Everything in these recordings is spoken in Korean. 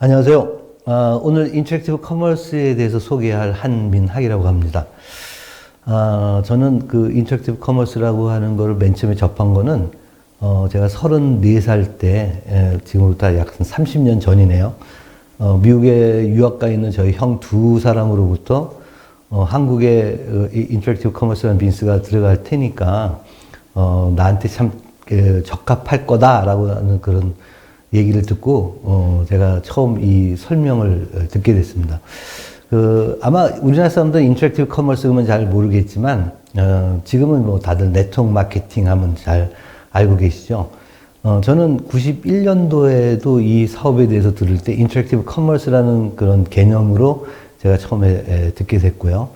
안녕하세요. 오늘 인터랙티브 커머스에 대해서 소개할 한민학이라고 합니다. 저는 그 인터랙티브 커머스라고 하는 거를 맨 처음에 접한 거는 제가 34살 때, 지금부터 약 30년 전이네요. 미국에 유학 가 있는 저희 형 두 사람으로부터 한국에 인터랙티브 커머스라는 빈스가 들어갈 테니까 나한테 참 적합할 거다라고 하는 그런 얘기를 듣고 제가 처음 이 설명을 듣게 됐습니다. 아마 우리나라 사람들은 인터랙티브 커머스 그러면 잘 모르겠지만 지금은 뭐 다들 네트워크 마케팅 하면 잘 알고 계시죠. 저는 91년도에도 이 사업에 대해서 들을 때 인터랙티브 커머스라는 그런 개념으로 제가 처음에 듣게 됐고요.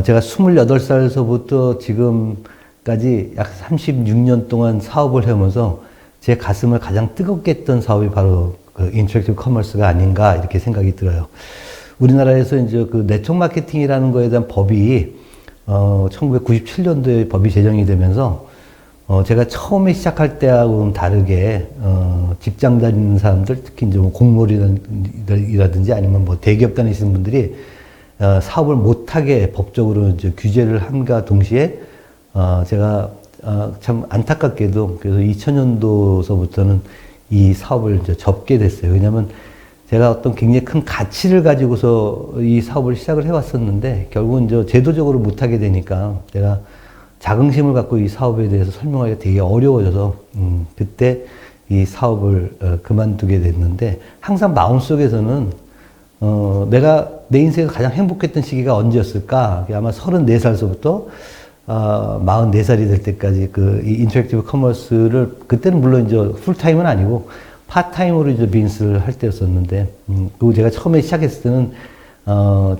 제가 28살서부터 지금까지 약 36년 동안 사업을 해오면서 제 가슴을 가장 뜨겁게 했던 사업이 바로 그 인터랙티브 커머스가 아닌가 이렇게 생각이 들어요. 우리나라에서 이제 그 네트워크 마케팅이라는 거에 대한 법이 1997년도에 법이 제정이 되면서 제가 처음에 시작할 때하고는 다르게 직장 다니는 사람들, 특히 이제 뭐 공무원이라든지 아니면 뭐 대기업 다니시는 분들이 사업을 못하게 법적으로 이제 규제를 함과 동시에 제가 참 안타깝게도 그래서 2000년도서부터는 이 사업을 이제 접게 됐어요. 왜냐하면 제가 어떤 굉장히 큰 가치를 가지고서 이 사업을 시작을 해왔었는데 결국은 이제 제도적으로 못하게 되니까 제가 자긍심을 갖고 이 사업에 대해서 설명하기가 되게 어려워져서 그때 이 사업을 그만두게 됐는데 항상 마음속에서는 내가 내 인생에서 가장 행복했던 시기가 언제였을까? 아마 34살서부터 44살이 될 때까지 이 인터랙티브 커머스를 그때는 물론 이제 풀타임은 아니고 파타임으로 이제 빈스를 할 때였었는데 그리고 제가 처음에 시작했을 때는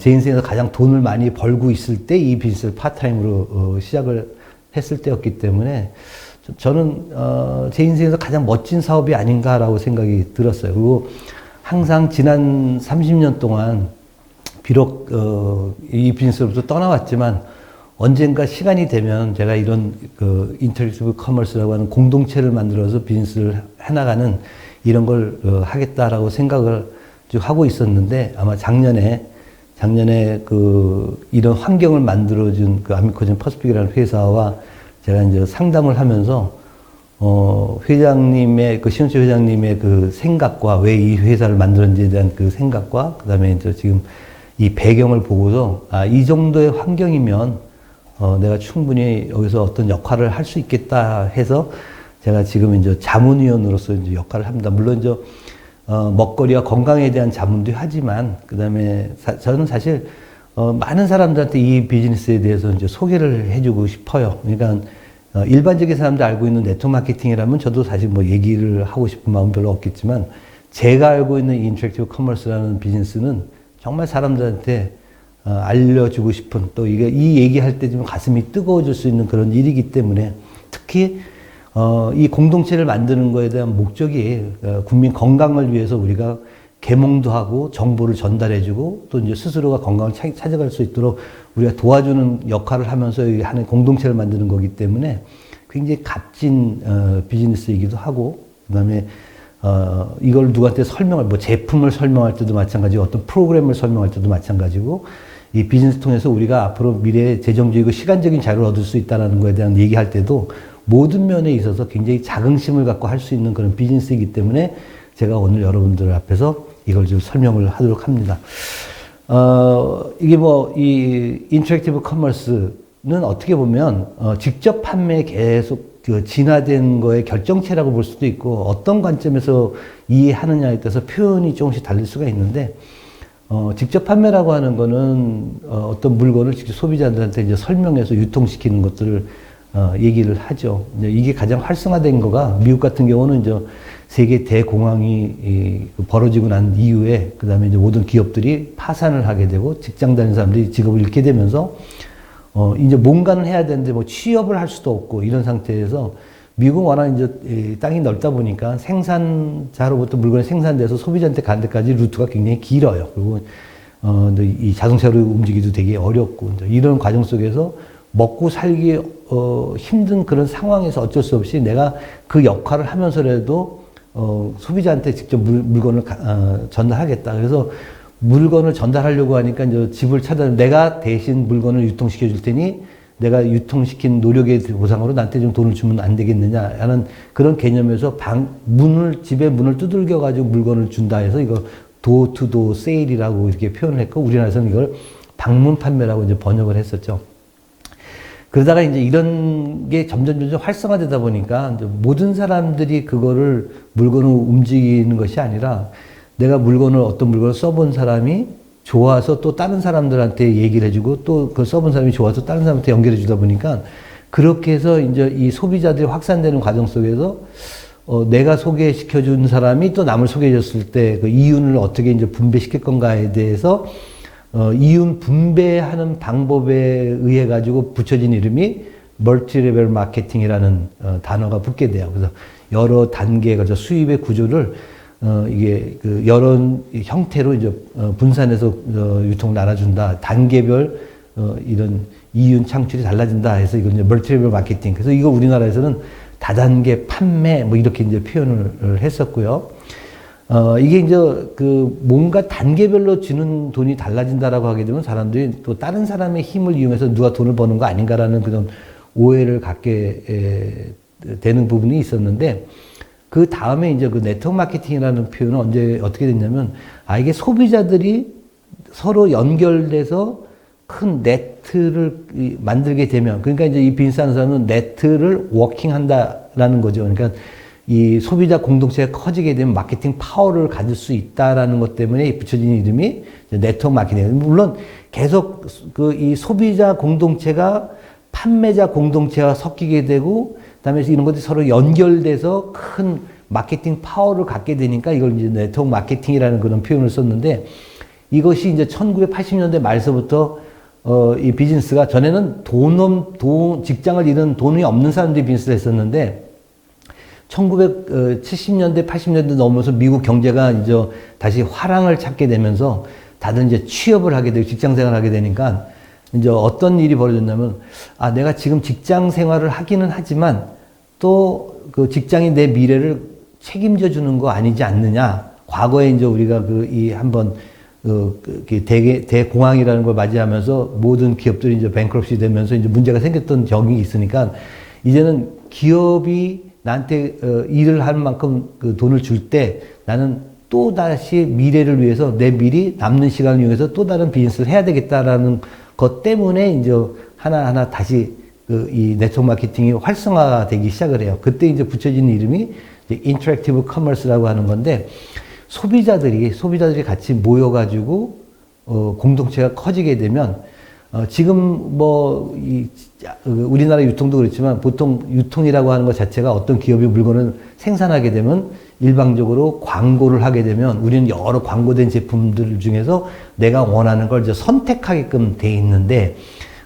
제 인생에서 가장 돈을 많이 벌고 있을 때 이 빈스를 파타임으로 시작을 했을 때였기 때문에 저는 제 인생에서 가장 멋진 사업이 아닌가라고 생각이 들었어요. 그리고 항상 지난 30년 동안 비록 이 빈스로부터 떠나왔지만 언젠가 시간이 되면 제가 이런 그 인터랙티브 커머스라고 하는 공동체를 만들어서 비즈니스를 해나가는 이런 걸 하겠다라고 생각을 쭉 하고 있었는데 아마 작년에 이런 환경을 만들어준 그 아미코진 퍼시픽이라는 회사와 제가 이제 상담을 하면서 회장님의 신원철 회장님의 그 생각과 왜 이 회사를 만들었는지에 대한 그 생각과 그다음에 이제 지금 이 배경을 보고서 이 정도의 환경이면 내가 충분히 여기서 어떤 역할을 할 수 있겠다 해서 제가 지금 이제 자문위원으로서 이제 역할을 합니다. 물론 이제 먹거리와 건강에 대한 자문도 하지만 그다음에 저는 사실 많은 사람들한테 이 비즈니스에 대해서 이제 소개를 해주고 싶어요. 그러니까 일반적인 사람들 알고 있는 네트워크 마케팅이라면 저도 사실 뭐 얘기를 하고 싶은 마음 별로 없겠지만 제가 알고 있는 인터랙티브 커머스라는 비즈니스는 정말 사람들한테 알려주고 싶은 또 이 얘기할 때 좀 가슴이 뜨거워질 수 있는 그런 일이기 때문에 특히 이 공동체를 만드는 거에 대한 목적이 국민 건강을 위해서 우리가 계몽도 하고 정보를 전달해주고 또 이제 스스로가 건강을 찾아갈 수 있도록 우리가 도와주는 역할을 하면서 하는 공동체를 만드는 거기 때문에 굉장히 값진 비즈니스이기도 하고 그다음에 이걸 누구한테 뭐 제품을 설명할 때도 마찬가지고 어떤 프로그램을 설명할 때도 마찬가지고 이 비즈니스 통해서 우리가 앞으로 미래에 재정적이고 시간적인 자유를 얻을 수 있다는 거에 대한 얘기할 때도 모든 면에 있어서 굉장히 자긍심을 갖고 할 수 있는 그런 비즈니스이기 때문에 제가 오늘 여러분들 앞에서 이걸 좀 설명을 하도록 합니다. 이게 이 인터랙티브 커머스는 어떻게 보면 직접 판매에 계속 진화된 거의 결정체라고 볼 수도 있고 어떤 관점에서 이해하느냐에 따라서 표현이 조금씩 다를 수가 있는데 직접 판매라고 하는 거는 어떤 물건을 직접 소비자들한테 이제 설명해서 유통시키는 것들을 얘기를 하죠. 이게 가장 활성화된 거가 미국 같은 경우는 이제 세계 대공황이 벌어지고 난 이후에 그다음에 이제 모든 기업들이 파산을 하게 되고 직장 다니는 사람들이 직업을 잃게 되면서 이제 뭔가는 해야 되는데 뭐 취업을 할 수도 없고 이런 상태에서 미국은 워낙 이제 땅이 넓다 보니까 생산자로부터 물건이 생산돼서 소비자한테 가는 데까지 루트가 굉장히 길어요. 그리고 이 자동차로 움직이기도 되게 어렵고 이런 과정 속에서 먹고 살기 힘든 그런 상황에서 어쩔 수 없이 내가 그 역할을 하면서라도 소비자한테 직접 물건을 전달하겠다. 그래서 물건을 전달하려고 하니까 이제 집을 내가 대신 물건을 유통시켜 줄 테니 내가 유통시킨 노력의 보상으로 나한테 좀 돈을 주면 안 되겠느냐 하는 그런 개념에서 집의 문을 두들겨 가지고 물건을 준다 해서 이거 도어투도어 세일이라고 이렇게 표현을 했고, 우리나라에서는 이걸 방문 판매라고 이제 번역을 했었죠. 그러다가 이제 이런 게 점점 활성화되다 보니까 이제 모든 사람들이 그거를 물건을 움직이는 것이 아니라 내가 어떤 물건을 써본 사람이 좋아서 또 다른 사람들한테 얘기를 해주고 또 그 써본 사람이 좋아서 다른 사람한테 연결해 주다 보니까 그렇게 해서 이제 이 소비자들이 확산되는 과정 속에서 내가 소개시켜 준 사람이 또 남을 소개해 줬을 때 그 이윤을 어떻게 이제 분배시킬 건가에 대해서 이윤 분배하는 방법에 의해 가지고 붙여진 이름이 멀티레벨 마케팅이라는 단어가 붙게 돼요. 그래서 여러 단계, 그래서 수입의 구조를 이게 그 여러 형태로 이제 분산해서 유통 나눠준다. 단계별 이런 이윤 창출이 달라진다 해서 이걸 이제 멀티레벨 마케팅. 그래서 이거 우리나라에서는 다단계 판매 뭐 이렇게 이제 표현을 했었고요. 이게 이제 그 뭔가 단계별로 주는 돈이 달라진다라고 하게 되면 사람들이 또 다른 사람의 힘을 이용해서 누가 돈을 버는 거 아닌가라는 그런 오해를 갖게 되는 부분이 있었는데, 그 다음에 이제 그 네트워크 마케팅이라는 표현은 어떻게 됐냐면, 이게 소비자들이 서로 연결돼서 큰 네트를 만들게 되면, 그러니까 이제 이 비즈니스 하는 사람은 네트를 워킹한다라는 거죠. 그러니까 이 소비자 공동체가 커지게 되면 마케팅 파워를 가질 수 있다라는 것 때문에 붙여진 이름이 네트워크 마케팅. 물론 계속 그 이 소비자 공동체가 판매자 공동체와 섞이게 되고, 그다음에 이런 것들이 서로 연결돼서 큰 마케팅 파워를 갖게 되니까 이걸 이제 네트워크 마케팅이라는 그런 표현을 썼는데, 이것이 이제 1980년대 말서부터 이 비즈니스가, 전에는 직장을 잃은 돈이 없는 사람들이 비즈니스를 했었는데 1970년대, 80년대 넘어서 미국 경제가 이제 다시 화랑을 찾게 되면서 다들 이제 취업을 하게 되고 직장 생활을 하게 되니까 이제 어떤 일이 벌어졌냐면, 내가 지금 직장 생활을 하기는 하지만 또 그 직장이 내 미래를 책임져 주는 거 아니지 않느냐. 과거에 이제 우리가 한번 대공황이라는 걸 맞이하면서 모든 기업들이 이제 뱅크럽시 되면서 이제 문제가 생겼던 적이 있으니까, 이제는 기업이 나한테 일을 하는 만큼 그 돈을 줄 때 나는 또 다시 미래를 위해서 내 미리 남는 시간을 이용해서 또 다른 비즈니스를 해야 되겠다라는 것 때문에 이제 하나하나 다시 이 네트워크 마케팅이 활성화되기 시작을 해요. 그때 이제 붙여진 이름이 이제 인터랙티브 커머스라고 하는 건데, 소비자들이 같이 모여가지고 공동체가 커지게 되면, 지금 우리나라 유통도 그렇지만 보통 유통이라고 하는 것 자체가 어떤 기업이 물건을 생산하게 되면 일방적으로 광고를 하게 되면 우리는 여러 광고된 제품들 중에서 내가 원하는 걸 이제 선택하게끔 돼 있는데,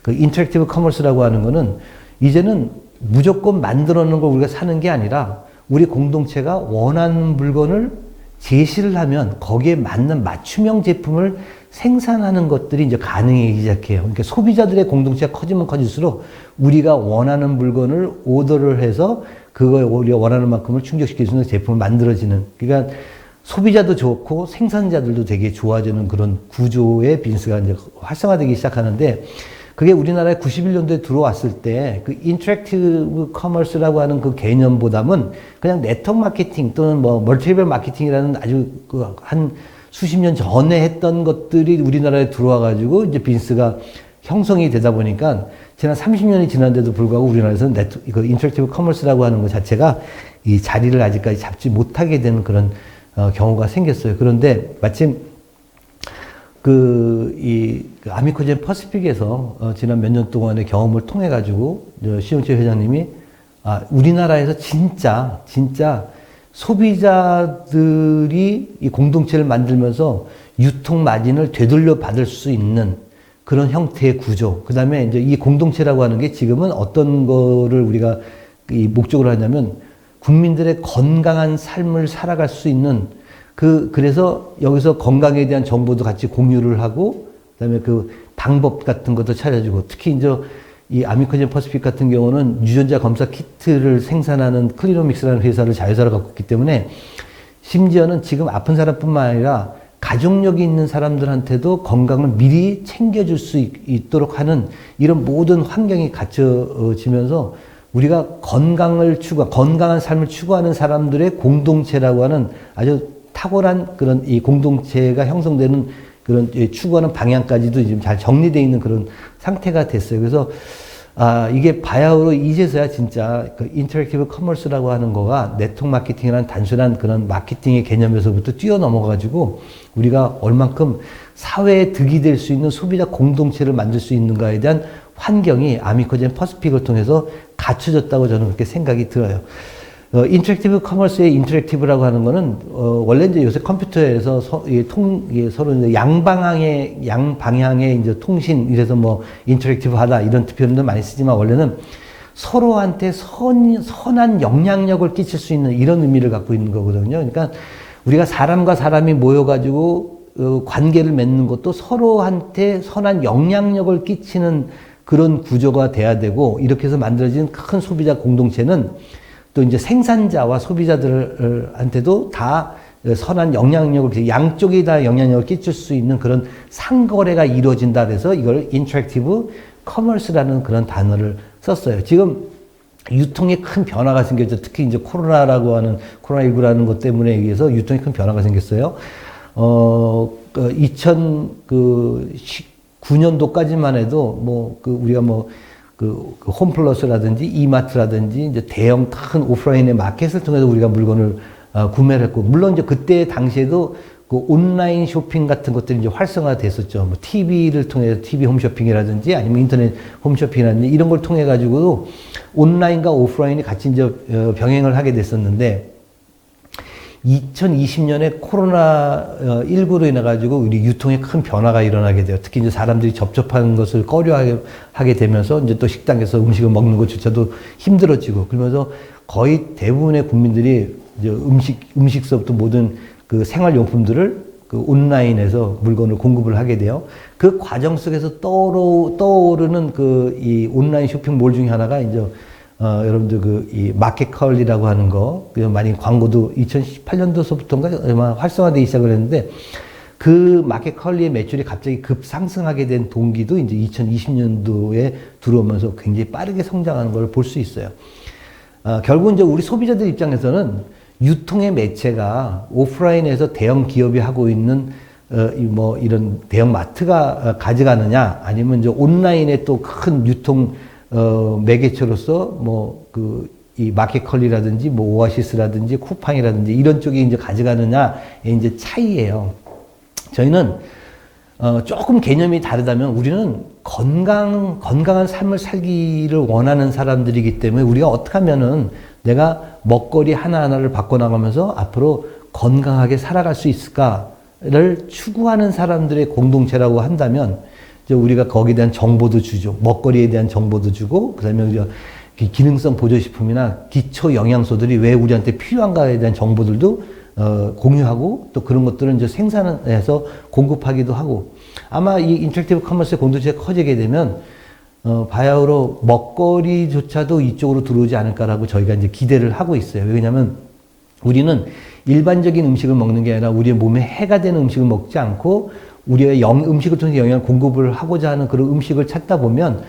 그 인터랙티브 커머스라고 하는 거는 이제는 무조건 만들어 놓은 걸 우리가 사는 게 아니라 우리 공동체가 원하는 물건을 제시를 하면 거기에 맞는 맞춤형 제품을 생산하는 것들이 이제 가능해지기 시작해요. 그러니까 소비자들의 공동체가 커지면 커질수록 우리가 원하는 물건을 오더를 해서 그거에 우리가 원하는 만큼을 충족시킬 수 있는 제품을 만들어지는, 그러니까 소비자도 좋고 생산자들도 되게 좋아지는 그런 구조의 비즈니스가 이제 활성화되기 시작하는데, 그게 우리나라에 91년도에 들어왔을 때 그 인터랙티브 커머스라고 하는 그 개념보다는 그냥 네트워크 마케팅 또는 멀티레벨 마케팅이라는 아주 한 수십 년 전에 했던 것들이 우리나라에 들어와가지고 이제 비즈니스가 형성이 되다 보니까 지난 30년이 지난데도 불구하고 우리나라에서는 인터랙티브 커머스라고 하는 것 자체가 이 자리를 아직까지 잡지 못하게 되는 그런 경우가 생겼어요. 그런데 마침 아미코젠 퍼시픽에서 지난 몇 년 동안의 경험을 통해 가지고 시영채 회장님이 우리나라에서 진짜 소비자들이 이 공동체를 만들면서 유통 마진을 되돌려 받을 수 있는 그런 형태의 구조. 그 다음에 이제 이 공동체라고 하는 게 지금은 어떤 거를 우리가 이 목적으로 하냐면 국민들의 건강한 삶을 살아갈 수 있는 그래서 여기서 건강에 대한 정보도 같이 공유를 하고, 그 다음에 그 방법 같은 것도 찾아주고, 특히 이제 이 아미코젠 퍼시픽 같은 경우는 유전자 검사 키트를 생산하는 클리노믹스라는 회사를 자회사로 갖고 있기 때문에 심지어는 지금 아픈 사람뿐만 아니라 가족력이 있는 사람들한테도 건강을 미리 챙겨줄 수 있도록 하는 이런 모든 환경이 갖춰지면서 우리가 건강한 삶을 추구하는 사람들의 공동체라고 하는 아주 탁월한 그런 이 공동체가 형성되는 그런 추구하는 방향까지도 지금 잘 정리되어 있는 그런 상태가 됐어요. 그래서 이게 바야흐로 이제서야 진짜 그 인터랙티브 커머스라고 하는 거가 네트워크 마케팅이라는 단순한 그런 마케팅의 개념에서부터 뛰어넘어가지고 우리가 얼만큼 사회에 득이 될 수 있는 소비자 공동체를 만들 수 있는가에 대한 환경이 아미코젠 퍼시픽을 통해서 갖춰졌다고 저는 그렇게 생각이 들어요. 인터랙티브 커머스의 인터랙티브라고 하는 거는 원래 이제 요새 컴퓨터에서 서로 이제 양방향의 이제 통신 이래서 뭐 인터랙티브하다 이런 표현도 많이 쓰지만 원래는 서로한테 선한 영향력을 끼칠 수 있는 이런 의미를 갖고 있는 거거든요. 그러니까 우리가 사람과 사람이 모여가지고 관계를 맺는 것도 서로한테 선한 영향력을 끼치는 그런 구조가 돼야 되고 이렇게 해서 만들어진 큰 소비자 공동체는 또 이제 생산자와 소비자들한테도 다 선한 영향력을, 양쪽이 다 영향력을 끼칠 수 있는 그런 상거래가 이루어진다 그래서 이걸 인터랙티브 커머스라는 그런 단어를 썼어요. 지금 유통에 큰 변화가 생겼죠. 특히 이제 코로나19라는 것 때문에 의해서 유통에 큰 변화가 생겼어요. 2019년도까지만 해도 우리가 홈플러스라든지 이마트라든지 이제 대형 큰 오프라인의 마켓을 통해서 우리가 물건을 구매를 했고, 물론 이제 그때 당시에도 그 온라인 쇼핑 같은 것들이 이제 활성화됐었죠. TV를 통해서 TV 홈쇼핑이라든지 아니면 인터넷 홈쇼핑이라든지 이런 걸 통해 가지고도 온라인과 오프라인이 같이 이제 병행을 하게 됐었는데 2020년에 코로나19로 인해 가지고 우리 유통에 큰 변화가 일어나게 돼요. 특히 이제 사람들이 접촉하는 것을 꺼려하게 되면서 이제 또 식당에서 음식을 먹는 것조차도 힘들어지고 그러면서 거의 대부분의 국민들이 이제 음식서부터 모든 그 생활용품들을 그 온라인에서 물건을 공급을 하게 돼요. 그 과정 속에서 떠오르는 그 이 온라인 쇼핑몰 중에 하나가 이제 여러분들 이 마켓컬리라고 하는 거, 많이 광고도 2018년도서부터인가 아마 활성화되기 시작을 했는데 그 마켓컬리의 매출이 갑자기 급상승하게 된 동기도 이제 2020년도에 들어오면서 굉장히 빠르게 성장하는 걸 볼 수 있어요. 결국 이제 우리 소비자들 입장에서는 유통의 매체가 오프라인에서 대형 기업이 하고 있는 이런 대형 마트가 가져가느냐 아니면 이제 온라인에 또 큰 유통 매개체로서 이 마켓컬리라든지 오아시스라든지 쿠팡이라든지 이런 쪽이 이제 가져가느냐의 이제 차이예요. 저희는 조금 개념이 다르다면 우리는 건강한 삶을 살기를 원하는 사람들이기 때문에 우리가 어떻게 하면은 내가 먹거리 하나하나를 바꿔나가면서 앞으로 건강하게 살아갈 수 있을까를 추구하는 사람들의 공동체라고 한다면 이제 우리가 거기에 대한 정보도 주죠. 먹거리에 대한 정보도 주고, 그 다음에 기능성 보조식품이나 기초 영양소들이 왜 우리한테 필요한가에 대한 정보들도 공유하고 또 그런 것들을 이제 생산해서 공급하기도 하고 아마 이 인터랙티브 커머스의 공동체가 커지게 되면 바야흐로 먹거리조차도 이쪽으로 들어오지 않을까라고 저희가 이제 기대를 하고 있어요. 왜냐하면 우리는 일반적인 음식을 먹는 게 아니라 우리의 몸에 해가 되는 음식을 먹지 않고 우리의 음식을 통해서 영양을 공급을 하고자 하는 그런 음식을 찾다 보면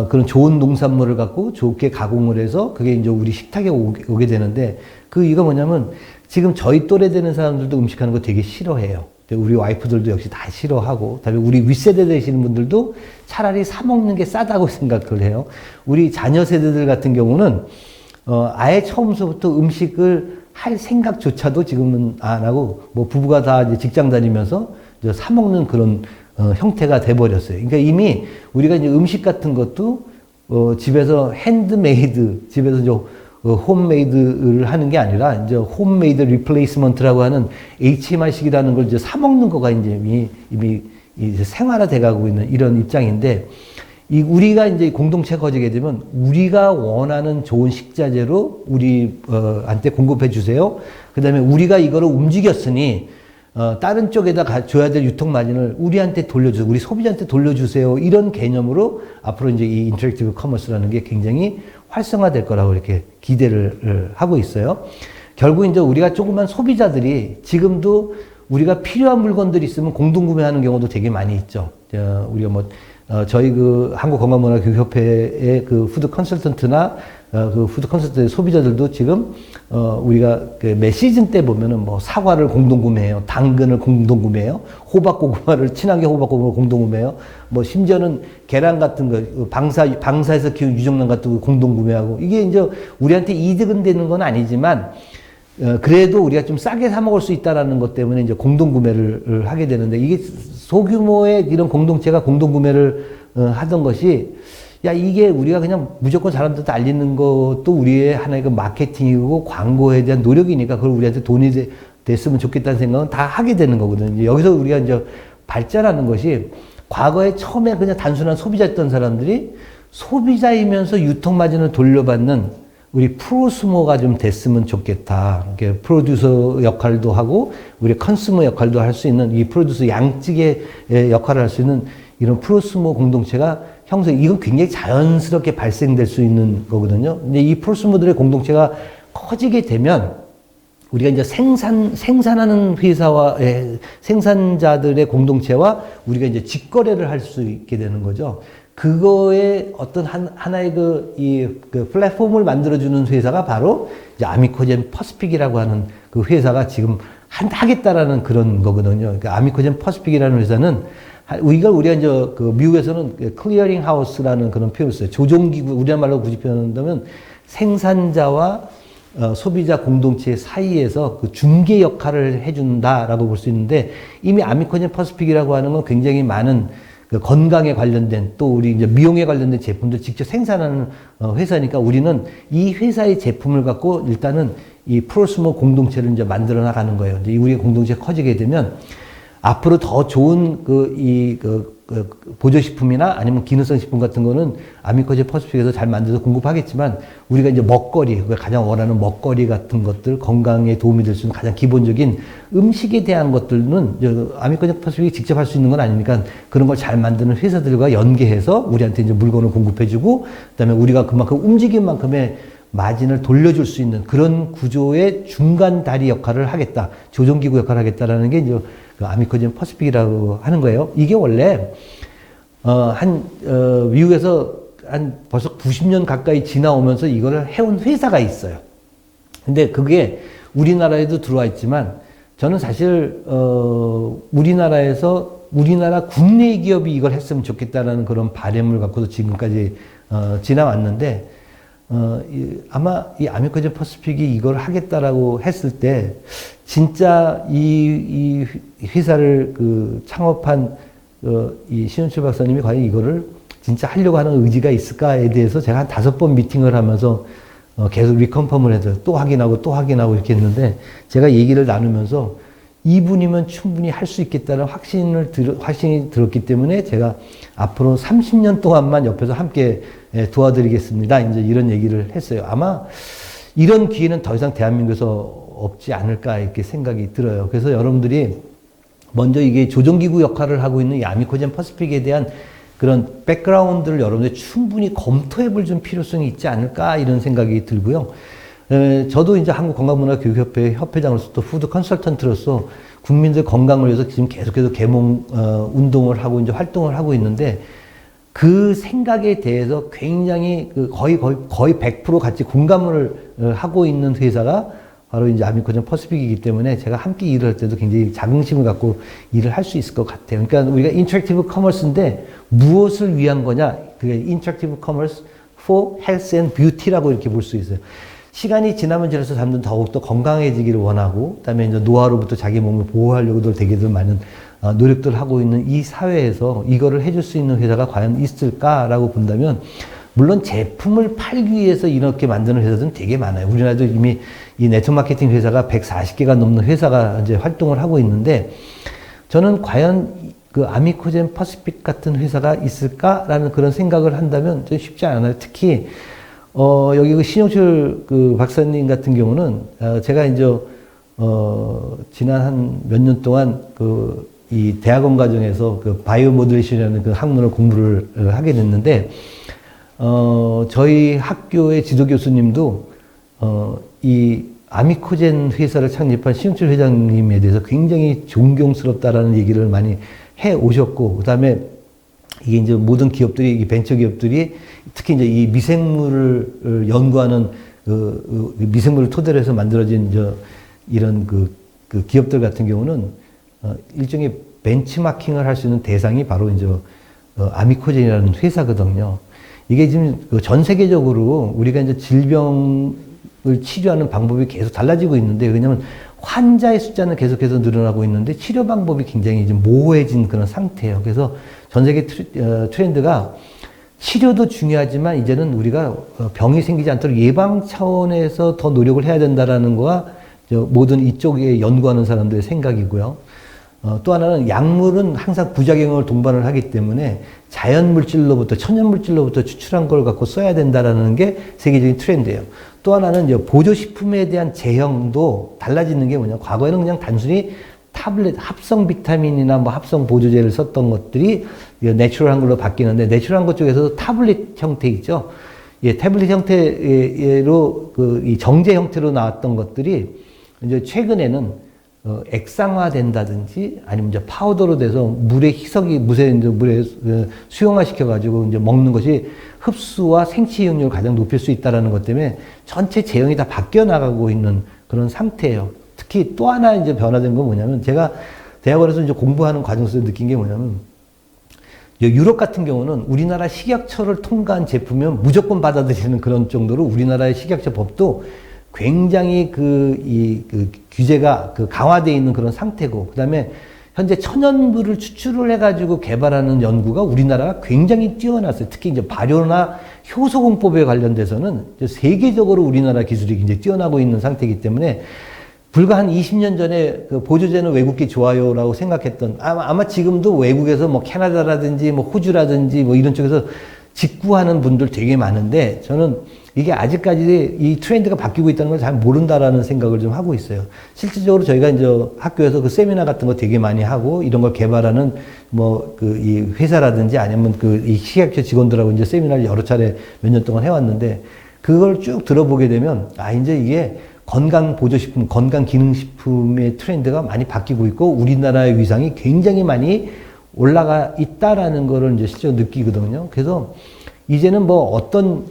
그런 좋은 농산물을 갖고 좋게 가공을 해서 그게 이제 우리 식탁에 오게 되는데 이거 뭐냐면 지금 저희 또래 되는 사람들도 음식하는 거 되게 싫어해요. 우리 와이프들도 역시 다 싫어하고, 다음에 우리 윗세대 되시는 분들도 차라리 사 먹는 게 싸다고 생각을 해요. 우리 자녀 세대들 같은 경우는 아예 처음서부터 음식을 할 생각조차도 지금은 안 하고 부부가 다 이제 직장 다니면서 이제 사 먹는 그런 형태가 돼버렸어요. 그러니까 이미 우리가 이제 음식 같은 것도 집에서 핸드메이드, 집에서 이제 홈메이드를 하는 게 아니라 이제 홈메이드 리플레이스먼트라고 하는 HMR식이라는 걸 이제 사 먹는 거가 이제 이미 이제 생활화돼 가고 있는 이런 입장인데 우리가 이제 공동체가 커지게 되면 우리가 원하는 좋은 식자재로 우리한테 공급해 주세요. 그 다음에 우리가 이거를 움직였으니 다른 쪽에다 줘야 될 유통 마진을 우리한테 돌려주세요. 우리 소비자한테 돌려주세요. 이런 개념으로 앞으로 이제 이 인터랙티브 커머스라는 게 굉장히 활성화될 거라고 이렇게 기대를 하고 있어요. 결국 이제 우리가 조그만 소비자들이 지금도 우리가 필요한 물건들이 있으면 공동구매하는 경우도 되게 많이 있죠. 우리가 저희 그 한국건강문화교육협회의 그 푸드 컨설턴트나 그 푸드 컨설턴트 소비자들도 지금 우리가 그 매 시즌 때 보면은 사과를 공동구매해요. 당근을 공동구매해요. 호박고구마를 친환경 호박고구마를 공동구매해요. 심지어는 계란 같은 거 방사에서 키운 유정란 같은 거 공동구매하고 이게 이제 우리한테 이득은 되는 건 아니지만 그래도 우리가 좀 싸게 사 먹을 수 있다라는 것 때문에 이제 공동구매를 하게 되는데 이게 소규모의 이런 공동체가 공동구매를 하던 것이 이게 우리가 그냥 무조건 사람들한테 알리는 것도 우리의 하나의 그 마케팅이고 광고에 대한 노력이니까 그걸 우리한테 돈이 됐으면 좋겠다는 생각은 다 하게 되는 거거든요. 여기서 우리가 이제 발전하는 것이 과거에 처음에 그냥 단순한 소비자였던 사람들이 소비자이면서 유통마진을 돌려받는 우리 프로스모가 좀 됐으면 좋겠다. 이렇게 프로듀서 역할도 하고, 우리 컨슈머 역할도 할 수 있는 이 프로듀서 양측의 역할을 할 수 있는 이런 프로스모 공동체가 이건 굉장히 자연스럽게 발생될 수 있는 거거든요. 근데 이 프로스모들의 공동체가 커지게 되면 우리가 이제 생산하는 회사와 생산자들의 공동체와 우리가 이제 직거래를 할 수 있게 되는 거죠. 그거에 어떤 하나의 그 플랫폼을 만들어주는 회사가 바로 이제 아미코젠 퍼시픽이라고 하는 그 회사가 지금 하겠다라는 그런 거거든요. 그러니까 아미코젠 퍼시픽이라는 회사는 우리가 이제 그 미국에서는 클리어링 하우스라는 그런 표현을 써요. 조종기구, 우리나라 말로 굳이 표현한다면 생산자와 소비자 공동체 사이에서 그 중개 역할을 해준다라고 볼 수 있는데 이미 아미코젠 퍼시픽이라고 하는 건 굉장히 많은 그 건강에 관련된 또 우리 이제 미용에 관련된 제품들 직접 생산하는 회사니까 우리는 이 회사의 제품을 갖고 일단은 이 프로스모 공동체를 이제 만들어 나가는 거예요. 이제 우리의 공동체가 커지게 되면 앞으로 더 좋은 보조식품이나 아니면 기능성 식품 같은 거는 아미코젠 퍼시픽에서 잘 만들어서 공급하겠지만 우리가 이제 먹거리, 가장 원하는 먹거리 같은 것들, 건강에 도움이 될 수 있는 가장 기본적인 음식에 대한 것들은 아미코젠 퍼시픽이 직접 할 수 있는 건 아니니까 그런 걸 잘 만드는 회사들과 연계해서 우리한테 이제 물건을 공급해주고 그다음에 우리가 그만큼 움직인 만큼의 마진을 돌려줄 수 있는 그런 구조의 중간 다리 역할을 하겠다. 조정기구 역할을 하겠다라는 게 이제 그 아미코젠 퍼시픽이라고 하는 거예요. 이게 원래, 미국에서 벌써 90년 가까이 지나오면서 이거를 해온 회사가 있어요. 근데 그게 우리나라에도 들어와 있지만 저는 사실, 우리나라 국내 기업이 이걸 했으면 좋겠다라는 그런 바람을 갖고도 지금까지, 지나왔는데, 아마 이 아미코젠 퍼시픽이 이걸 하겠다라고 했을 때 진짜 이 회사를 창업한 이 신현철 박사님이 과연 이거를 진짜 하려고 하는 의지가 있을까에 대해서 제가 한 5번 미팅을 하면서 계속 리컨펌을 해서 또 확인하고 이렇게 했는데 제가 얘기를 나누면서 이분이면 충분히 할 수 있겠다는 확신이 들었기 때문에 제가 앞으로 30년 동안만 옆에서 함께 도와드리겠습니다. 이제 이런 얘기를 했어요. 아마 이런 기회는 더 이상 대한민국에서 없지 않을까 이렇게 생각이 들어요. 그래서 여러분들이 먼저 이게 조정기구 역할을 하고 있는 이 아미코젠 퍼시픽에 대한 그런 백그라운드를 여러분들이 충분히 검토해 볼 좀 필요성이 있지 않을까 이런 생각이 들고요. 저도 이제 한국건강문화교육협회 협회장으로서 또 푸드 컨설턴트로서 국민들 건강을 위해서 지금 계속해서 계몽 운동을 하고 이제 활동을 하고 있는데 그 생각에 대해서 굉장히 거의 100% 같이 공감을 하고 있는 회사가 바로 이제 아미코젠 퍼시픽이기 때문에 제가 함께 일을 할 때도 굉장히 자긍심을 갖고 일을 할 수 있을 것 같아요. 그러니까 우리가 인터랙티브 커머스인데 무엇을 위한 거냐? 그게 인터랙티브 커머스 for health and beauty라고 이렇게 볼 수 있어요. 시간이 지나면 지날수록 사람들은 더욱더 건강해지기를 원하고, 그다음에 이제 노화로부터 자기 몸을 보호하려고도 되게들 많은 노력들을 하고 있는 이 사회에서 이거를 해줄 수 있는 회사가 과연 있을까라고 본다면, 물론 제품을 팔기 위해서 이렇게 만드는 회사들은 되게 많아요. 우리나라도 이미 이 네트워크 마케팅 회사가 140개가 넘는 회사가 이제 활동을 하고 있는데, 저는 과연 그 아미코젠 퍼시픽 같은 회사가 있을까라는 그런 생각을 한다면 좀 쉽지 않아요. 특히 여기 그 신용철 그 박사님 같은 경우는 제가 이제 지난 한 몇 년 동안 이 대학원 과정에서 바이오 모듈레이션이라는 그 학문을 공부를 하게 됐는데, 저희 학교의 지도 교수님도, 이 아미코젠 회사를 창립한 신영철 회장님에 대해서 굉장히 존경스럽다라는 얘기를 많이 해 오셨고, 그 다음에 이게 이제 모든 기업들이, 이 벤처 기업들이 특히 이제 이 미생물을 연구하는 미생물을 토대로 해서 만들어진 이런 기업들 같은 경우는 일종의 벤치마킹을 할 수 있는 대상이 바로 이제 아미코젠이라는 회사거든요. 이게 지금 전 세계적으로 우리가 이제 질병을 치료하는 방법이 계속 달라지고 있는데, 왜냐하면 환자의 숫자는 계속해서 늘어나고 있는데 치료 방법이 굉장히 이제 모호해진 그런 상태예요. 그래서 전 세계 트렌드가 치료도 중요하지만 이제는 우리가 병이 생기지 않도록 예방 차원에서 더 노력을 해야 된다라는 거가 모든 이쪽에 연구하는 사람들의 생각이고요. 또 하나는 약물은 항상 부작용을 동반을 하기 때문에 자연 물질로부터, 천연 물질로부터 추출한 걸 갖고 써야 된다라는 게 세계적인 트렌드예요. 또 하나는 이제 보조식품에 대한 제형도 달라지는 게 뭐냐. 과거에는 그냥 단순히 타블렛, 합성 비타민이나 뭐 합성 보조제를 썼던 것들이 내추럴한 걸로 바뀌는데, 내추럴한 것 중에서도 타블렛 형태 있죠. 예, 태블릿 형태로 이 정제 형태로 나왔던 것들이 이제 최근에는 액상화된다든지 아니면 이제 파우더로 돼서 물에 물에 수용화 시켜가지고 이제 먹는 것이 흡수와 생체 이용률을 가장 높일 수 있다라는 것 때문에 전체 제형이 다 바뀌어 나가고 있는 그런 상태예요. 특히 또 하나 이제 변화된 건 뭐냐면, 제가 대학원에서 이제 공부하는 과정 속에서 느낀 게 뭐냐면, 유럽 같은 경우는 우리나라 식약처를 통과한 제품이면 무조건 받아들이는 그런 정도로 우리나라의 식약처 법도 굉장히 규제가 강화되어 있는 그런 상태고, 그 다음에 현재 천연물을 추출을 해가지고 개발하는 연구가 우리나라가 굉장히 뛰어났어요. 특히 이제 발효나 효소공법에 관련돼서는 세계적으로 우리나라 기술이 굉장히 뛰어나고 있는 상태이기 때문에, 불과 한 20년 전에 보조제는 외국계 좋아요라고 생각했던, 아마 지금도 외국에서 뭐 캐나다라든지 뭐 호주라든지 뭐 이런 쪽에서 직구하는 분들 되게 많은데, 저는 이게 아직까지 이 트렌드가 바뀌고 있다는 걸 잘 모른다라는 생각을 좀 하고 있어요. 실질적으로 저희가 이제 학교에서 세미나 같은 거 되게 많이 하고, 이런 걸 개발하는 이 회사라든지 아니면 이 식약처 직원들하고 이제 세미나를 여러 차례 몇 년 동안 해왔는데, 그걸 쭉 들어보게 되면, 이제 이게 건강 보조식품, 건강 기능식품의 트렌드가 많이 바뀌고 있고, 우리나라의 위상이 굉장히 많이 올라가 있다라는 거를 이제 실제로 느끼거든요. 그래서 이제는 뭐 어떤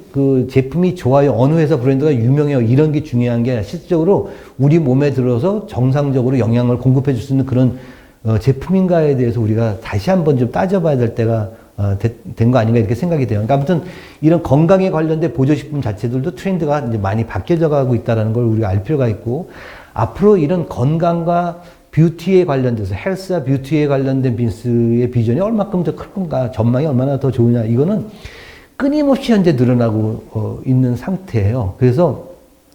제품이 좋아요, 어느 회사 브랜드가 유명해요, 이런 게 중요한 게 아니라 실질적으로 우리 몸에 들어서 정상적으로 영양을 공급해 줄 수 있는 그런 제품인가에 대해서 우리가 다시 한번 좀 따져봐야 될 때가 된 거 아닌가 이렇게 생각이 돼요. 그러니까 아무튼 이런 건강에 관련된 보조식품 자체들도 트렌드가 이제 많이 바뀌어져 가고 있다는 걸 우리가 알 필요가 있고, 앞으로 이런 건강과 뷰티에 관련돼서, 헬스와 뷰티에 관련된 빈스의 비전이 얼마큼 더 클 건가, 전망이 얼마나 더 좋으냐, 이거는 끊임없이 현재 늘어나고 있는 상태예요. 그래서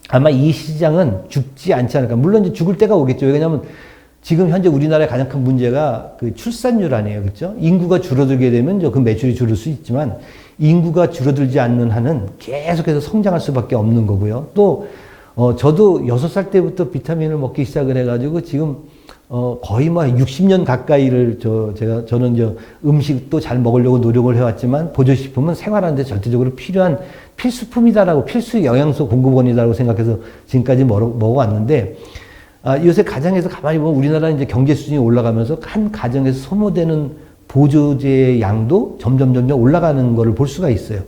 아마 이 시장은 죽지 않지 않을까. 물론 이제 죽을 때가 오겠죠. 왜냐하면 지금 현재 우리나라의 가장 큰 문제가 출산율 아니에요. 그렇죠? 인구가 줄어들게 되면 그 매출이 줄을 수 있지만, 인구가 줄어들지 않는 한은 계속해서 성장할 수밖에 없는 거고요. 또 저도 6살 때부터 비타민을 먹기 시작을 해가지고 지금 거의 뭐 60년 가까이를 저는 이제 음식도 잘 먹으려고 노력을 해왔지만, 보조식품은 생활하는데 절대적으로 필요한 필수품이다라고, 필수 영양소 공급원이다라고 생각해서 지금까지 먹어왔는데, 요새 가정에서 가만히 보면 우리나라 이제 경제 수준이 올라가면서 한 가정에서 소모되는 보조제의 양도 점점 올라가는 거를 볼 수가 있어요.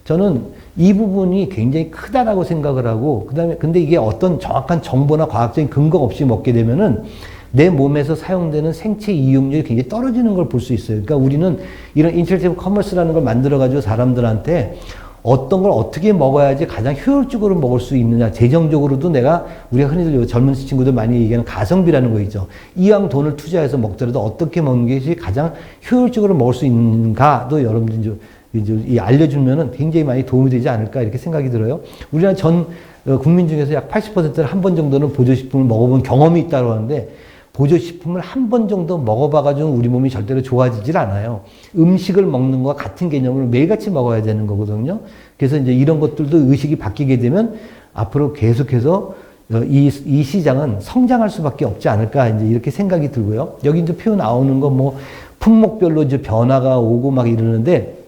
저는 이 부분이 굉장히 크다라고 생각을 하고, 근데 이게 어떤 정확한 정보나 과학적인 근거 없이 먹게 되면은 내 몸에서 사용되는 생체 이용률이 굉장히 떨어지는 걸 볼 수 있어요. 그러니까 우리는 이런 인터랙티브 커머스라는 걸 만들어가지고 사람들한테 어떤 걸 어떻게 먹어야지 가장 효율적으로 먹을 수 있느냐, 재정적으로도 우리가 흔히들 젊은 친구들 많이 얘기하는 가성비라는 거 있죠. 이왕 돈을 투자해서 먹더라도 어떻게 먹는 것이 가장 효율적으로 먹을 수 있는가도 여러분들이 이제 알려주면은 굉장히 많이 도움이 되지 않을까 이렇게 생각이 들어요. 우리나라 전 국민 중에서 약 80%는 한 번 정도는 보조식품을 먹어본 경험이 있다고 하는데, 보조식품을 한 번 정도 먹어봐가지고 우리 몸이 절대로 좋아지질 않아요. 음식을 먹는 것과 같은 개념으로 매일같이 먹어야 되는 거거든요. 그래서 이제 이런 것들도 의식이 바뀌게 되면 앞으로 계속해서 이 시장은 성장할 수밖에 없지 않을까 이제 이렇게 생각이 들고요. 여기 이제 표현 나오는 거 뭐 품목별로 이제 변화가 오고 막 이러는데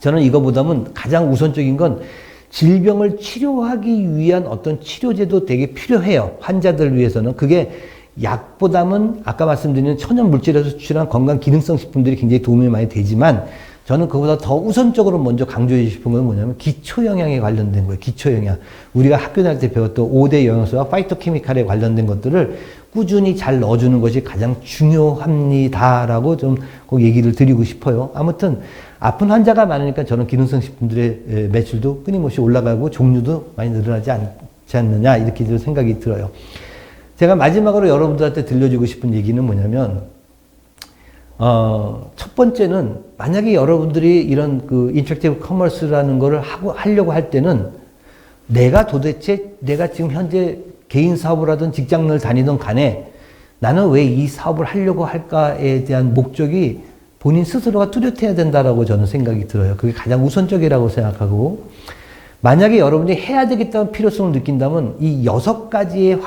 저는 이거보다는 가장 우선적인 건 질병을 치료하기 위한 어떤 치료제도 되게 필요해요. 환자들 위해서는. 그게 약보다는 아까 말씀드린 천연 물질에서 추출한 건강 기능성 식품들이 굉장히 도움이 많이 되지만 저는 그보다 더 우선적으로 먼저 강조해 싶은 건 뭐냐면 기초 영양에 관련된 거예요. 기초 영양. 우리가 학교 다닐 때 배웠던 5대 영양소와 파이토케미칼에 관련된 것들을 꾸준히 잘 넣어주는 것이 가장 중요합니다라고 좀 꼭 얘기를 드리고 싶어요. 아무튼 아픈 환자가 많으니까 저는 기능성 식품들의 매출도 끊임없이 올라가고 종류도 많이 늘어나지 않지 않느냐 이렇게 좀 생각이 들어요. 제가 마지막으로 여러분들한테 들려주고 싶은 얘기는 뭐냐면 첫 번째는 만약에 여러분들이 이런 그 인터랙티브 커머스라는 거를 하려고 할 때는 내가 지금 현재 개인 사업을 하든 직장을 다니든 간에 나는 왜 이 사업을 하려고 할까에 대한 목적이 본인 스스로가 뚜렷해야 된다라고 저는 생각이 들어요. 그게 가장 우선적이라고 생각하고 만약에 여러분이 해야 되겠다는 필요성을 느낀다면 이 6가지의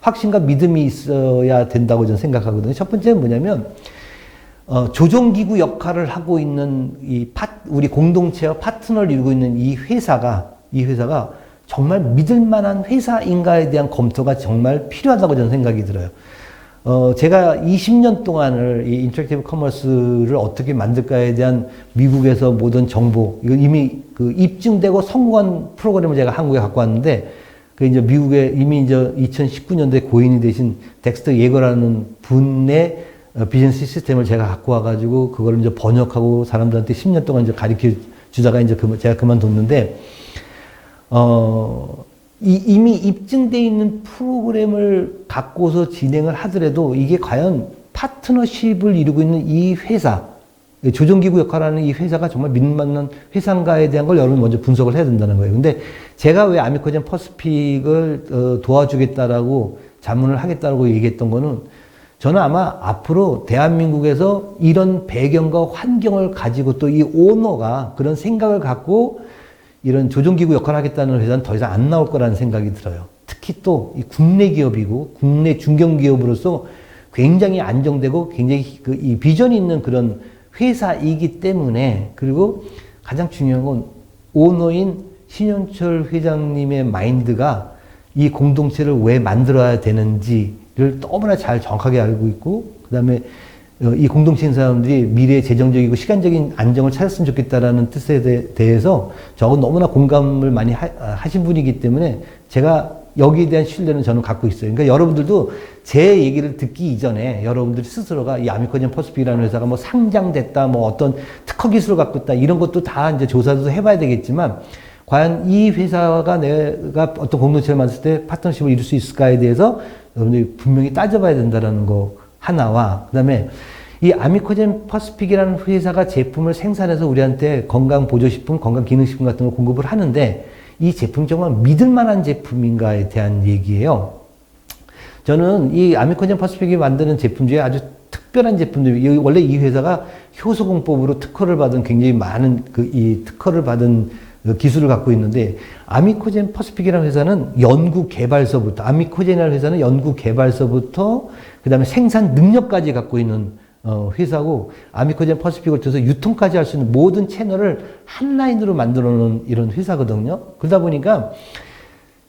확신과 믿음이 있어야 된다고 저는 생각하거든요. 첫 번째는 뭐냐면 조종기구 역할을 하고 있는 우리 공동체와 파트너를 이루고 있는 이 회사가 정말 믿을 만한 회사인가에 대한 검토가 정말 필요하다고 저는 생각이 들어요. 제가 20년 동안을 이 인터랙티브 커머스를 어떻게 만들까에 대한 미국에서 모든 정보, 이거 이미 그 입증되고 성공한 프로그램을 제가 한국에 갖고 왔는데, 그 이제 미국에 이미 이제 2019년도에 고인이 되신 덱스터 예거라는 분의 비즈니스 시스템을 제가 갖고 와가지고 그걸 이제 번역하고 사람들한테 10년 동안 이제 가르쳐 주다가 이제 제가 그만뒀는데, 이미 입증되어 있는 프로그램을 갖고서 진행을 하더라도 이게 과연 파트너십을 이루고 있는 이 회사, 조정기구 역할을 하는 이 회사가 정말 믿을만한 회사인가에 대한 걸 여러분 먼저 분석을 해야 된다는 거예요. 근데 제가 왜 아미코젠 퍼시픽을 도와주겠다라고 자문을 하겠다라고 얘기했던 거는 저는 아마 앞으로 대한민국에서 이런 배경과 환경을 가지고 또 이 오너가 그런 생각을 갖고 이런 조종기구 역할을 하겠다는 회사는 더 이상 안 나올 거라는 생각이 들어요. 특히 또 이 국내 기업이고 국내 중견기업으로서 굉장히 안정되고 굉장히 이 비전이 있는 그런 회사이기 때문에, 그리고 가장 중요한 건 오너인 신현철 회장님의 마인드가 이 공동체를 왜 만들어야 되는지를 너무나 잘 정확하게 알고 있고, 그 다음에 이 공동체인 사람들이 미래의 재정적이고 시간적인 안정을 찾았으면 좋겠다라는 뜻에 대해서 저건 너무나 공감을 많이 하신 분이기 때문에 제가 여기에 대한 신뢰는 저는 갖고 있어요. 그러니까 여러분들도 제 얘기를 듣기 이전에 여러분들 스스로가 이 아미코젠 퍼시픽이라는 회사가 뭐 상장됐다, 뭐 어떤 특허 기술을 갖고 있다, 이런 것도 다 이제 조사도 해봐야 되겠지만, 과연 이 회사가 내가 어떤 공동체를 만들 때 파트너십을 이룰 수 있을까에 대해서 여러분들이 분명히 따져봐야 된다는 거 하나와, 그 다음에 이 아미코젠 퍼시픽이라는 회사가 제품을 생산해서 우리한테 건강보조식품, 건강기능식품 같은 걸 공급을 하는데 이 제품이 정말 믿을 만한 제품인가에 대한 얘기예요. 저는 이 아미코젠 퍼시픽이 만드는 제품 중에 아주 특별한 제품들, 원래 이 회사가 효소공법으로 특허를 받은 굉장히 많은 이 특허를 받은 기술을 갖고 있는데, 아미코젠 퍼시픽이라는 회사는 연구개발서부터, 아미코젠이라는 회사는 연구개발서부터 그 다음에 생산 능력까지 갖고 있는 회사고, 아미코젠 퍼시픽을 통해서 유통까지 할 수 있는 모든 채널을 한 라인으로 만들어 놓은 이런 회사거든요. 그러다 보니까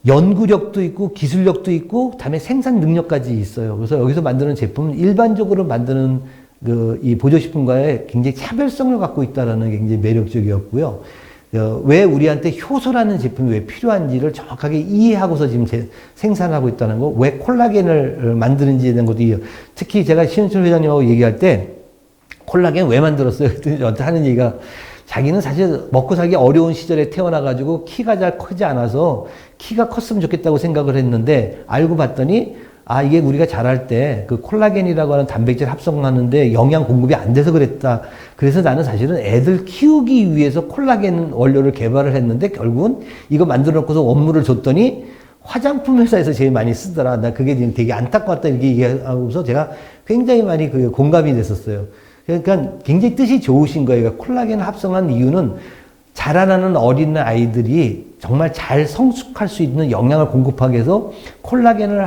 연구력도 있고 기술력도 있고 다음에 생산 능력까지 있어요. 그래서 여기서 만드는 제품은 일반적으로 만드는 이 보조식품과의 굉장히 차별성을 갖고 있다는 게 굉장히 매력적이었고요. 왜 우리한테 효소라는 제품이 왜 필요한지를 정확하게 이해하고서 지금 생산하고 있다는 거, 왜 콜라겐을 만드는지에 대한 것도 이해요. 특히 제가 신현철 회장님하고 얘기할 때 콜라겐 왜 만들었어요? 그랬더니 저한테 하는 얘기가, 자기는 사실 먹고 살기 어려운 시절에 태어나가지고 키가 잘 크지 않아서 키가 컸으면 좋겠다고 생각을 했는데, 알고 봤더니 이게 우리가 자랄 때 그 콜라겐이라고 하는 단백질 합성하는데 영양 공급이 안 돼서 그랬다. 그래서 나는 사실은 애들 키우기 위해서 콜라겐 원료를 개발을 했는데 결국은 이거 만들어 놓고서 원물을 줬더니 화장품 회사에서 제일 많이 쓰더라. 나 그게 되게 안타까웠다 이렇게 얘기하고서 제가 굉장히 많이 공감이 됐었어요. 그러니까 굉장히 뜻이 좋으신 거예요. 콜라겐을 합성한 이유는 자라나는 어린 아이들이 정말 잘 성숙할 수 있는 영양을 공급하기 위해서 콜라겐을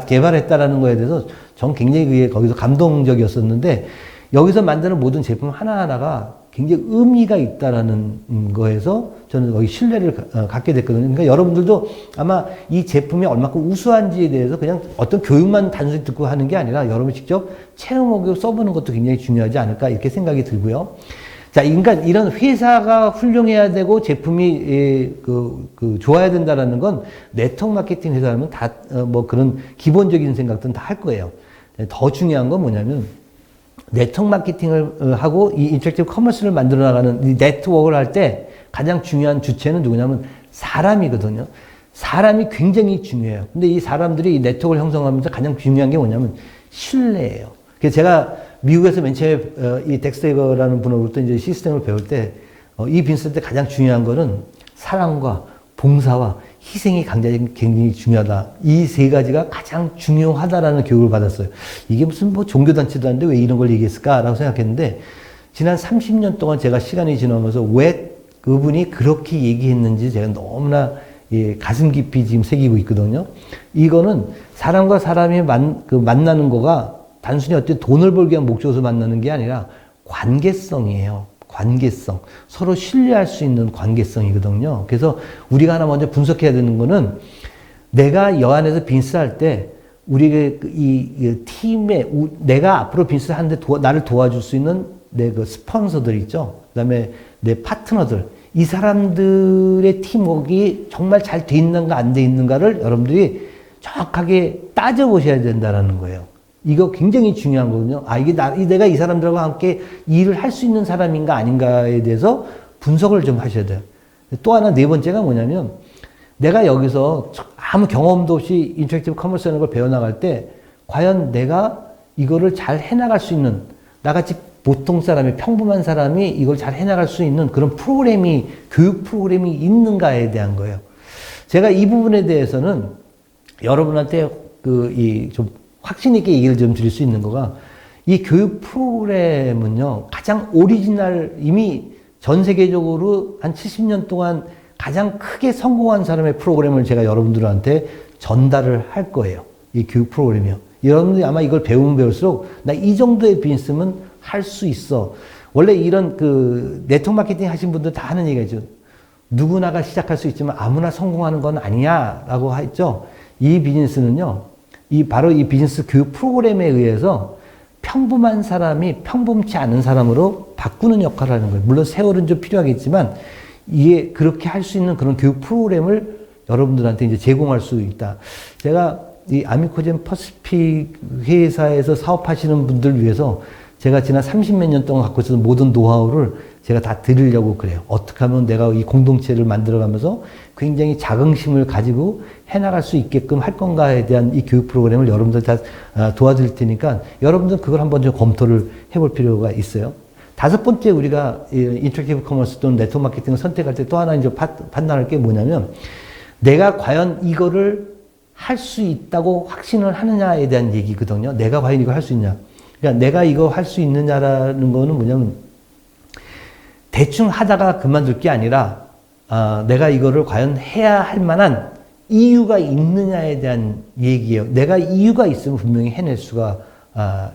개발했다라는 거에 대해서 전 굉장히 그게 거기서 감동적이었었는데, 여기서 만드는 모든 제품 하나하나가 굉장히 의미가 있다라는 거에서 저는 거기 신뢰를 갖게 됐거든요. 그러니까 여러분들도 아마 이 제품이 얼마큼 우수한지에 대해서 그냥 어떤 교육만 단순히 듣고 하는 게 아니라 여러분이 직접 체험하고 써보는 것도 굉장히 중요하지 않을까 이렇게 생각이 들고요. 자, 그러니까 이런 회사가 훌륭해야 되고 제품이 좋아야 된다라는 건 네트워크 마케팅 회사라면 다 뭐 그런 기본적인 생각들은 다 할 거예요. 더 중요한 건 뭐냐면 네트워크 마케팅을 하고 이 인터랙티브 커머스를 만들어 나가는 이 네트워크를 할 때 가장 중요한 주체는 누구냐면 사람이거든요. 사람이 굉장히 중요해요. 근데 이 사람들이 이 네트워크를 형성하면서 가장 중요한 게 뭐냐면 신뢰예요. 그래서 제가 미국에서 맨 처음에 이 덱스터라는 분으로부터 이제 시스템을 배울 때 이 빈센트 가장 중요한 거는 사랑과 봉사와 희생이 굉장히 중요하다. 이 세 가지가 가장 중요하다라는 교육을 받았어요. 이게 무슨 뭐 종교단체도 아닌데 왜 이런 걸 얘기했을까라고 생각했는데, 지난 30년 동안 제가 시간이 지나면서 왜 그분이 그렇게 얘기했는지 제가 너무나 가슴 깊이 지금 새기고 있거든요. 이거는 사람과 사람이 만나는 거가 단순히 어떤 돈을 벌기 위한 목적으로 만나는 게 아니라 관계성이에요. 관계성. 서로 신뢰할 수 있는 관계성이거든요. 그래서 우리가 하나 먼저 분석해야 되는 거는, 내가 여안에서 빈스 할 때 우리 이 팀에 내가 앞으로 빈스 하는데 나를 도와줄 수 있는 내 그 스폰서들 있죠. 그다음에 내 파트너들, 이 사람들의 팀워크가 정말 잘 돼 있는가 안 돼 있는가를 여러분들이 정확하게 따져보셔야 된다는 거예요. 이거 굉장히 중요한 거거든요. 내가 이 사람들하고 함께 일을 할 수 있는 사람인가 아닌가에 대해서 분석을 좀 하셔야 돼요. 또 하나 네 번째가 뭐냐면, 내가 여기서 아무 경험도 없이 인터랙티브 커머스라는 걸 배워나갈 때 과연 내가 이거를 잘 해나갈 수 있는, 나같이 보통 사람이, 평범한 사람이 이걸 잘 해나갈 수 있는 그런 교육 프로그램이 있는가에 대한 거예요. 제가 이 부분에 대해서는 여러분한테 좀 확신 있게 얘기를 좀 드릴 수 있는 거가, 이 교육 프로그램은요, 가장 오리지널, 이미 전 세계적으로 한 70년 동안 가장 크게 성공한 사람의 프로그램을 제가 여러분들한테 전달을 할 거예요. 이 교육 프로그램이요. 여러분들이 아마 이걸 배우면 배울수록 나 이 정도의 비즈니스는 할 수 있어. 원래 이런 네트워크 마케팅 하신 분들 다 하는 얘기가 있죠. 누구나가 시작할 수 있지만 아무나 성공하는 건 아니야 라고 했죠. 이 비즈니스는요, 바로 이 비즈니스 교육 프로그램에 의해서 평범한 사람이 평범치 않은 사람으로 바꾸는 역할을 하는 거예요. 물론 세월은 좀 필요하겠지만, 이게 그렇게 할 수 있는 그런 교육 프로그램을 여러분들한테 이제 제공할 수 있다. 제가 이 아미코젠 퍼시픽 회사에서 사업하시는 분들 위해서 제가 지난 30몇 년 동안 갖고 있었던 모든 노하우를 제가 다 드리려고 그래요. 어떻게 하면 내가 이 공동체를 만들어가면서 굉장히 자긍심을 가지고 해나갈 수 있게끔 할 건가에 대한 이 교육 프로그램을 여러분들 다 도와드릴 테니까 여러분들 그걸 한번 좀 검토를 해볼 필요가 있어요. 다섯 번째, 우리가 인터랙티브 커머스 또는 네트워크 마케팅을 선택할 때 또 하나 이제 판단할 게 뭐냐면, 내가 과연 이거를 할 수 있다고 확신을 하느냐에 대한 얘기거든요. 내가 과연 이걸 할 수 있냐. 그러니까 내가 이거 할 수 있느냐라는 거는 뭐냐면, 대충 하다가 그만둘 게 아니라 내가 이거를 과연 해야 할 만한 이유가 있느냐에 대한 얘기예요. 내가 이유가 있으면 분명히 해낼 수가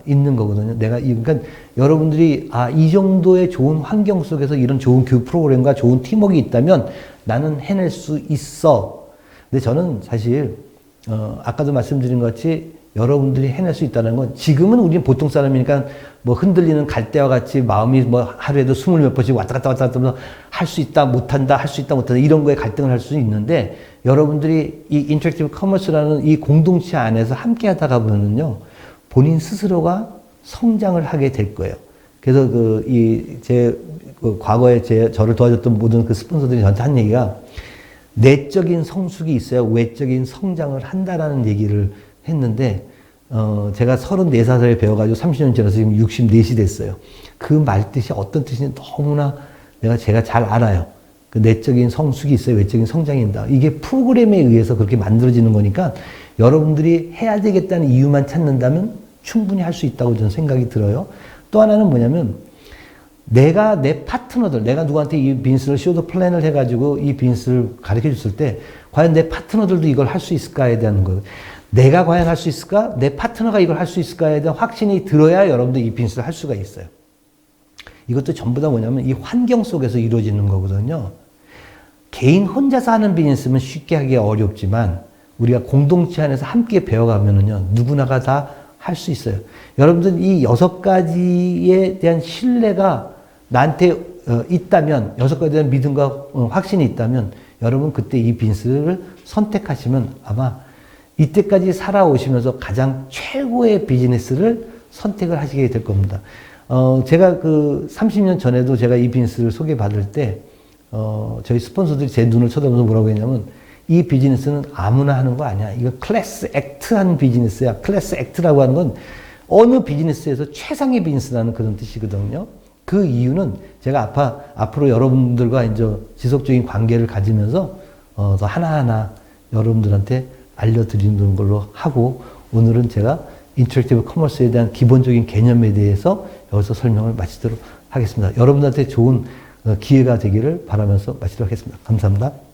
있는 거거든요. 그러니까 여러분들이 이 정도의 좋은 환경 속에서 이런 좋은 교육 프로그램과 좋은 팀워크가 있다면 나는 해낼 수 있어. 근데 저는 사실 아까도 말씀드린 것 같이 여러분들이 해낼 수 있다는 건, 지금은 우리는 보통 사람이니까 뭐 흔들리는 갈대와 같이 마음이 뭐 하루에도 20몇 번씩 왔다 갔다 하면서 할 수 있다, 못한다, 할 수 있다, 못한다, 이런 거에 갈등을 할 수 있는데, 여러분들이 이 인터랙티브 커머스라는 이 공동체 안에서 함께 하다가 보면요, 본인 스스로가 성장을 하게 될 거예요. 그래서 과거에 저를 도와줬던 모든 그 스폰서들이 저한테 한 얘기가, 내적인 성숙이 있어야 외적인 성장을 한다라는 얘기를 했는데, 제가 34살에 배워가지고 30년 지나서 지금 64시 됐어요. 그 말 뜻이 어떤 뜻인지 너무나 제가 잘 알아요. 그 내적인 성숙이 있어야 외적인 성장인다. 이게 프로그램에 의해서 그렇게 만들어지는 거니까 여러분들이 해야 되겠다는 이유만 찾는다면 충분히 할 수 있다고 저는 생각이 들어요. 또 하나는 뭐냐면, 내가 내 파트너들, 내가 누구한테 이 비즈니스를 쇼도 플랜을 해가지고 이 비즈니스를 가르쳐 줬을 때 과연 내 파트너들도 이걸 할 수 있을까에 대한 거. 내가 과연 할 수 있을까? 내 파트너가 이걸 할 수 있을까에 대한 확신이 들어야 여러분들 이 비즈니스를 할 수가 있어요. 이것도 전부 다 뭐냐면 이 환경 속에서 이루어지는 거거든요. 개인 혼자서 하는 비즈니스는 쉽게 하기 어렵지만 우리가 공동체 안에서 함께 배워가면은요, 누구나가 다 할 수 있어요. 여러분들 이 6가지에 대한 신뢰가 나한테 있다면, 6가지에 대한 믿음과 확신이 있다면 여러분 그때 이 비즈니스를 선택하시면 아마 이때까지 살아오시면서 가장 최고의 비즈니스를 선택을 하시게 될 겁니다. 제가 그 30년 전에도 제가 이 비즈니스를 소개받을 때, 저희 스폰서들이 제 눈을 쳐다보면서 뭐라고 했냐면, 이 비즈니스는 아무나 하는 거 아니야. 이거 클래스 액트한 비즈니스야. 클래스 액트라고 하는 건 어느 비즈니스에서 최상의 비즈니스라는 그런 뜻이거든요. 그 이유는 제가 앞으로 여러분들과 이제 지속적인 관계를 가지면서, 더 하나하나 여러분들한테 알려드리는 걸로 하고, 오늘은 제가 인터랙티브 커머스에 대한 기본적인 개념에 대해서 여기서 설명을 마치도록 하겠습니다. 여러분들한테 좋은 기회가 되기를 바라면서 마치도록 하겠습니다. 감사합니다.